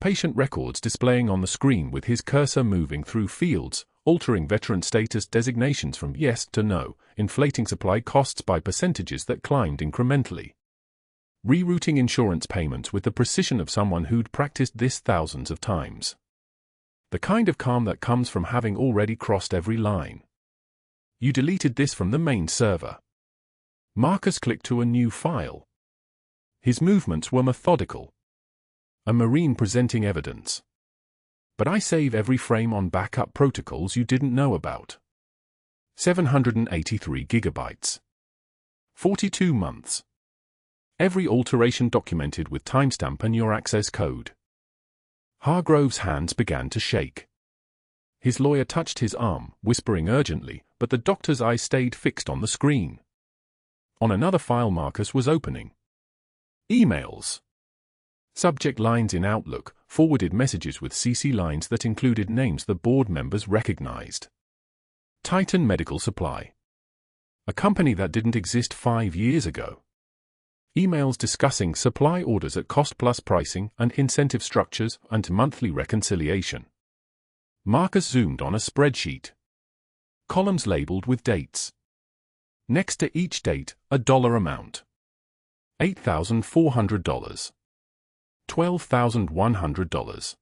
Patient records displaying on the screen with his cursor moving through fields, altering veteran status designations from yes to no, inflating supply costs by percentages that climbed incrementally. Rerouting insurance payments with the precision of someone who'd practiced this thousands of times. The kind of calm that comes from having already crossed every line. You deleted this from the main server. Marcus clicked to a new file. His movements were methodical. A Marine presenting evidence. But I save every frame on backup protocols you didn't know about. 783 gigabytes. 42 months. Every alteration documented with timestamp and your access code. Hargrove's hands began to shake. His lawyer touched his arm, whispering urgently, but the doctor's eyes stayed fixed on the screen. On another file Marcus was opening. Emails. Subject lines in Outlook, forwarded messages with CC lines that included names the board members recognized. Titan Medical Supply. A company that didn't exist 5 years ago. Emails discussing supply orders at cost-plus pricing and incentive structures and monthly reconciliation. Marcus zoomed on a spreadsheet. Columns labeled with dates. Next to each date, a dollar amount. $8,400. $12,100.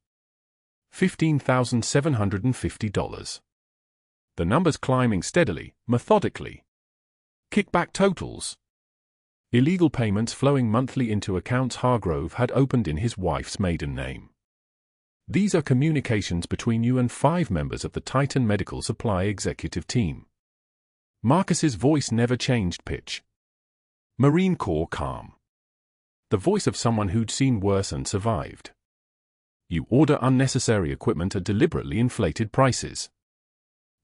$15,750. The numbers climbing steadily, methodically. Kickback totals. Illegal payments flowing monthly into accounts Hargrove had opened in his wife's maiden name. These are communications between you and 5 members of the Titan Medical Supply executive team. Marcus's voice never changed pitch. Marine Corps calm. The voice of someone who'd seen worse and survived. You order unnecessary equipment at deliberately inflated prices.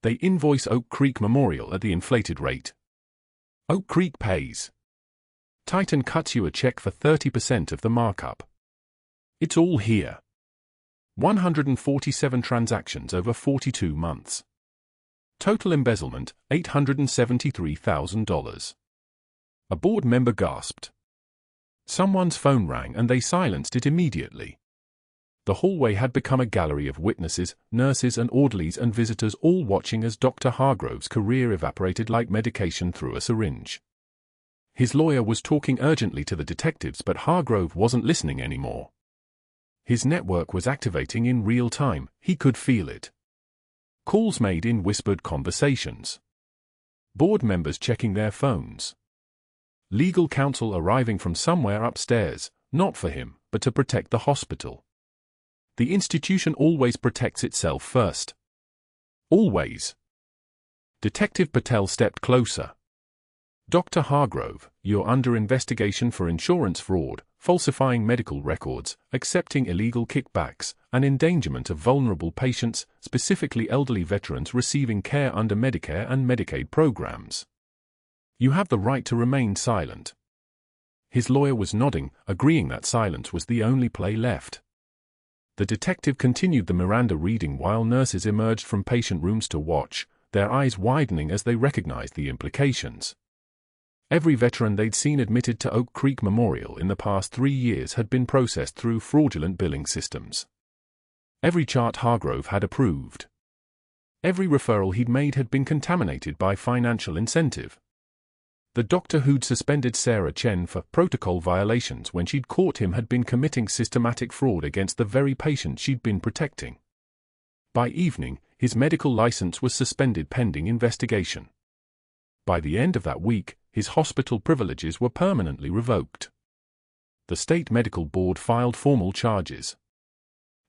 They invoice Oak Creek Memorial at the inflated rate. Oak Creek pays. Titan cuts you a check for 30% of the markup. It's all here. 147 transactions over 42 months. Total embezzlement, $873,000. A board member gasped. Someone's phone rang and they silenced it immediately. The hallway had become a gallery of witnesses, nurses and orderlies and visitors all watching as Dr. Hargrove's career evaporated like medication through a syringe. His lawyer was talking urgently to the detectives, but Hargrove wasn't listening anymore. His network was activating in real time, he could feel it. Calls made in whispered conversations. Board members checking their phones. Legal counsel arriving from somewhere upstairs, not for him, but to protect the hospital. The institution always protects itself first. Always. Detective Patel stepped closer. Dr. Hargrove, you're under investigation for insurance fraud, falsifying medical records, accepting illegal kickbacks, and endangerment of vulnerable patients, specifically elderly veterans receiving care under Medicare and Medicaid programs. You have the right to remain silent. His lawyer was nodding, agreeing that silence was the only play left. The detective continued the Miranda reading while nurses emerged from patient rooms to watch, their eyes widening as they recognized the implications. Every veteran they'd seen admitted to Oak Creek Memorial in the past 3 years had been processed through fraudulent billing systems. Every chart Hargrove had approved. Every referral he'd made had been contaminated by financial incentive. The doctor who'd suspended Sarah Chen for protocol violations when she'd caught him had been committing systematic fraud against the very patient she'd been protecting. By evening, his medical license was suspended pending investigation. By the end of that week, his hospital privileges were permanently revoked. The state medical board filed formal charges.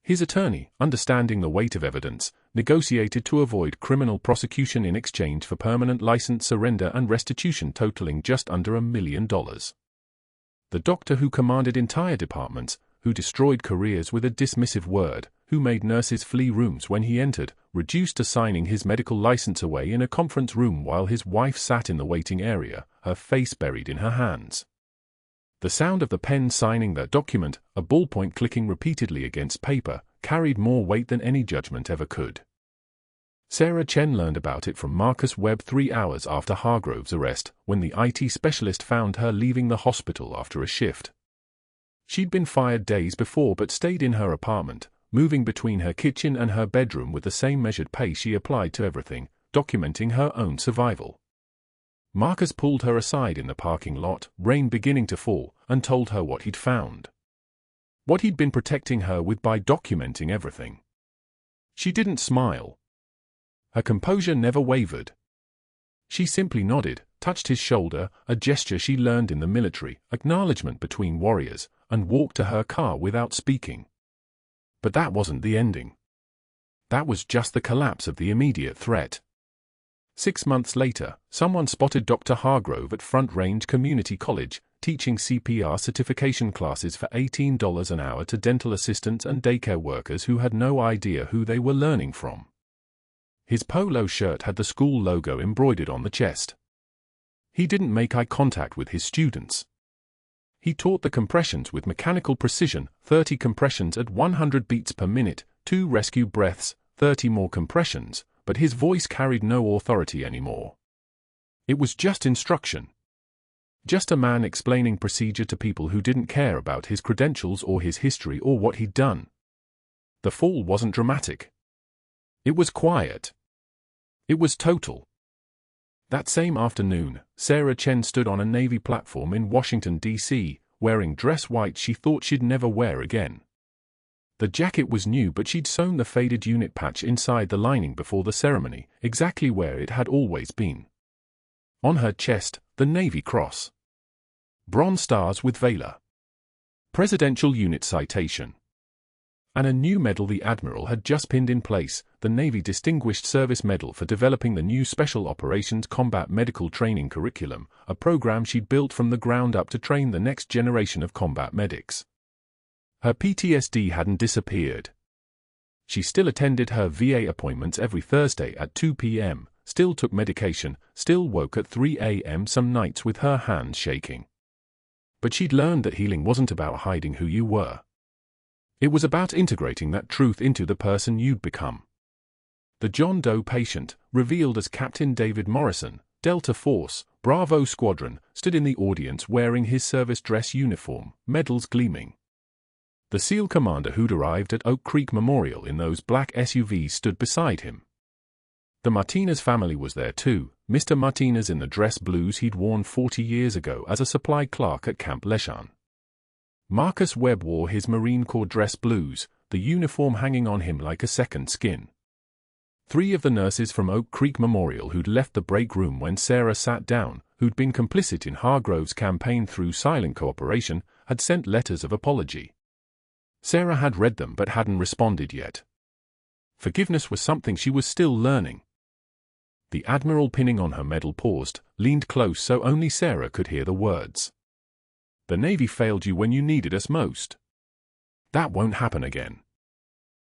His attorney, understanding the weight of evidence, negotiated to avoid criminal prosecution in exchange for permanent license surrender and restitution totaling just under $1 million. The doctor who commanded entire departments, who destroyed careers with a dismissive word, who made nurses flee rooms when he entered, reduced to signing his medical license away in a conference room while his wife sat in the waiting area, her face buried in her hands. The sound of the pen signing that document, a ballpoint clicking repeatedly against paper, carried more weight than any judgment ever could. Sarah Chen learned about it from Marcus Webb 3 hours after Hargrove's arrest, when the IT specialist found her leaving the hospital after a shift. She'd been fired days before but stayed in her apartment, moving between her kitchen and her bedroom with the same measured pace she applied to everything, documenting her own survival. Marcus pulled her aside in the parking lot, rain beginning to fall, and told her what he'd found. What he'd been protecting her with by documenting everything. She didn't smile. Her composure never wavered. She simply nodded, touched his shoulder, a gesture she learned in the military, acknowledgement between warriors, and walked to her car without speaking. But that wasn't the ending. That was just the collapse of the immediate threat. 6 months later, someone spotted Dr. Hargrove at Front Range Community College, teaching CPR certification classes for $18 an hour to dental assistants and daycare workers who had no idea who they were learning from. His polo shirt had the school logo embroidered on the chest. He didn't make eye contact with his students. He taught the compressions with mechanical precision, 30 compressions at 100 beats per minute, 2 rescue breaths, 30 more compressions, but his voice carried no authority anymore. It was just instruction. Just a man explaining procedure to people who didn't care about his credentials or his history or what he'd done. The fall wasn't dramatic. It was quiet. It was total. That same afternoon, Sarah Chen stood on a Navy platform in Washington, D.C., wearing dress white she thought she'd never wear again. The jacket was new, but she'd sewn the faded unit patch inside the lining before the ceremony, exactly where it had always been. On her chest, the Navy Cross. Bronze stars with Valor. Presidential Unit Citation. And a new medal the Admiral had just pinned in place, the Navy Distinguished Service Medal for developing the new Special Operations Combat Medical Training Curriculum, a program she'd built from the ground up to train the next generation of combat medics. Her PTSD hadn't disappeared. She still attended her VA appointments every Thursday at 2 p.m., still took medication, still woke at 3 a.m. some nights with her hands shaking. But she'd learned that healing wasn't about hiding who you were. It was about integrating that truth into the person you'd become. The John Doe patient, revealed as Captain David Morrison, Delta Force, Bravo Squadron, stood in the audience wearing his service dress uniform, medals gleaming. The SEAL commander who'd arrived at Oak Creek Memorial in those black SUVs stood beside him. The Martinez family was there too, Mr. Martinez in the dress blues he'd worn 40 years ago as a supply clerk at Camp Lejeune. Marcus Webb wore his Marine Corps dress blues, the uniform hanging on him like a second skin. 3 of the nurses from Oak Creek Memorial who'd left the break room when Sarah sat down, who'd been complicit in Hargrove's campaign through silent cooperation, had sent letters of apology. Sarah had read them but hadn't responded yet. Forgiveness was something she was still learning. The admiral pinning on her medal paused, leaned close so only Sarah could hear the words. "The Navy failed you when you needed us most. That won't happen again."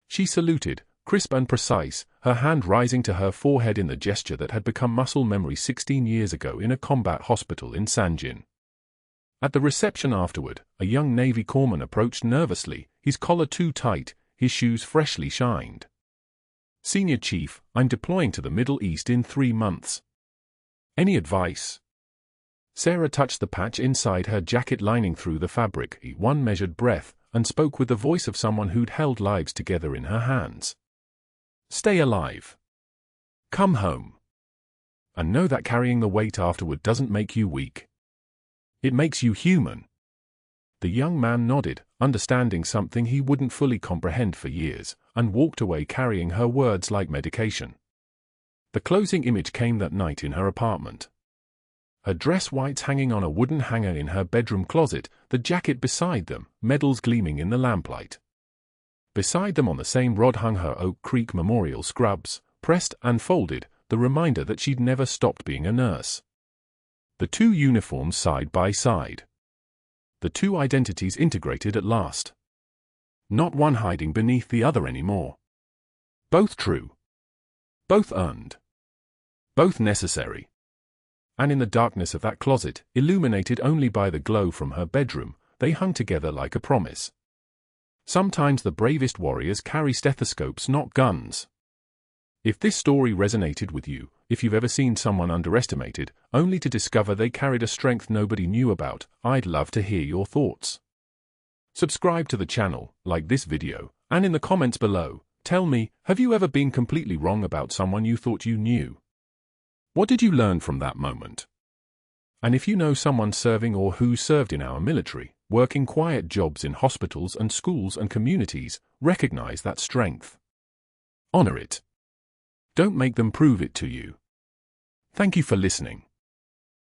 She saluted, crisp and precise, her hand rising to her forehead in the gesture that had become muscle memory 16 years ago in a combat hospital in Sanjin. At the reception afterward, a young Navy corpsman approached nervously, his collar too tight, his shoes freshly shined. "Senior Chief, I'm deploying to the Middle East in 3 months. Any advice?" Sarah touched the patch inside her jacket lining through the fabric, one measured breath, and spoke with the voice of someone who'd held lives together in her hands. "Stay alive. Come home. And know that carrying the weight afterward doesn't make you weak. It makes you human." The young man nodded, understanding something he wouldn't fully comprehend for years, and walked away carrying her words like medication. The closing image came that night in her apartment. Her dress whites hanging on a wooden hanger in her bedroom closet, the jacket beside them, medals gleaming in the lamplight. Beside them on the same rod hung her Oak Creek Memorial scrubs, pressed and folded, the reminder that she'd never stopped being a nurse. The 2 uniforms side by side. The 2 identities integrated at last. Not one hiding beneath the other anymore. Both true. Both earned. Both necessary. And in the darkness of that closet, illuminated only by the glow from her bedroom, they hung together like a promise. Sometimes the bravest warriors carry stethoscopes, not guns. If this story resonated with you, if you've ever seen someone underestimated, only to discover they carried a strength nobody knew about, I'd love to hear your thoughts. Subscribe to the channel, like this video, and in the comments below, tell me, have you ever been completely wrong about someone you thought you knew? What did you learn from that moment? And if you know someone serving or who served in our military, working quiet jobs in hospitals and schools and communities, recognize that strength. Honor it. Don't make them prove it to you. Thank you for listening.